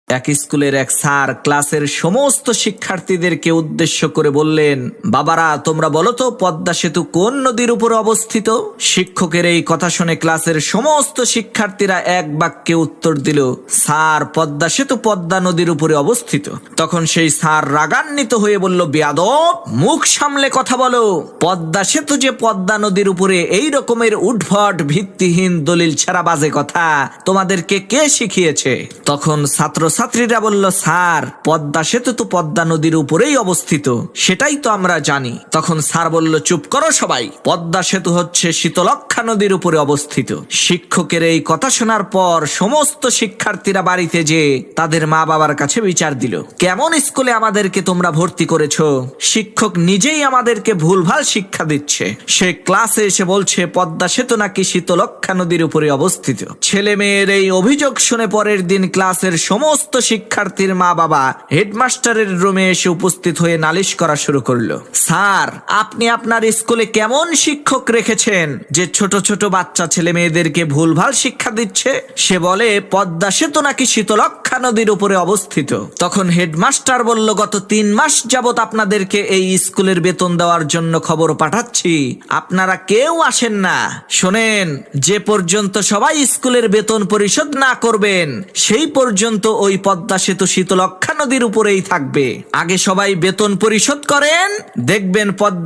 এক স্কুলের এক স্যার ক্লাসের সমস্ত শিক্ষার্থীদেরকে উদ্দেশ্য করে বললেন, বাবারা তোমরা বলো তো পদ্মা সেতু কোন নদীর উপর অবস্থিত? শিক্ষকের এই কথা শুনে ক্লাসের সমস্ত শিক্ষার্থীরা এক বাক্যে উত্তর দিল, স্যার পদ্মা সেতু পদ্মা নদীর উপরে অবস্থিত। তখন সেই স্যার রাগান্বিত হয়ে বলল, বেয়াদব, মুখ সামলে কথা বলো। পদ্মা সেতু যে পদ্মা নদীর উপরে, এই রকমের উদ্ভট ভিত্তিহীন দলিল ছাড়া বাজে কথা তোমাদেরকে কে শিখিয়েছে? তখন ছাত্রীরা বলল, স্যার পদ্মা সেতু তো পদ্মা নদীর উপরেই অবস্থিত, সেটাই তো আমরা জানি। তখন স্যার বলল, চুপ করো সবাই, পদ্মা সেতু হচ্ছে শীতলক্ষ্যা নদীর উপরে অবস্থিত। শিক্ষকের এই কথা শোনার পর সমস্ত শিক্ষার্থীরা বাড়িতে যেয়ে তাদের মা বাবার কাছে বিচার দিল, কেমন স্কুলে আমাদেরকে তোমরা ভর্তি করেছো? শিক্ষক নিজেই আমাদেরকে ভুলভাল শিক্ষা দিচ্ছে। সে ক্লাসে এসে বলছে পদ্মা সেতু নাকি শীতলক্ষ্যা নদীর উপরে অবস্থিত। ছেলে মেয়ের এই অভিযোগ শুনে পরের দিন ক্লাসের সমস্ত শিক্ষার্থীর মা বাবা হেডমাস্টারের রুমে এসে উপস্থিত হয়ে নালিশ করা শুরু করলো, স্যার আপনি আপনার স্কুলে কেমন শিক্ষক রেখেছেন যে ছোট ছোট বাচ্চা ছেলে মেয়েদেরকে ভুলভাল শিক্ষা দিচ্ছে? সে বলে পদ্মা সেতু নাকি শীতলক্ষ্যা নদীর উপরে অবস্থিত। তখন হেডমাস্টার বলল, গত 3 মাস যাবত আপনাদেরকে এই স্কুলের বেতন দেওয়ার জন্য খবর পাঠাচ্ছি, আপনারা কেউ আসেন না। শোনেন, যে পর্যন্ত সবাই স্কুলের বেতন পরিশোধ না করবেন সেই পর্যন্ত ওই পদ্মা সেতু শীতলক্ষ্যা নদীর উপরেই থাকবে। আগে সবাই বেতন পরিশোধ করেন, দেখবেন পদ্মা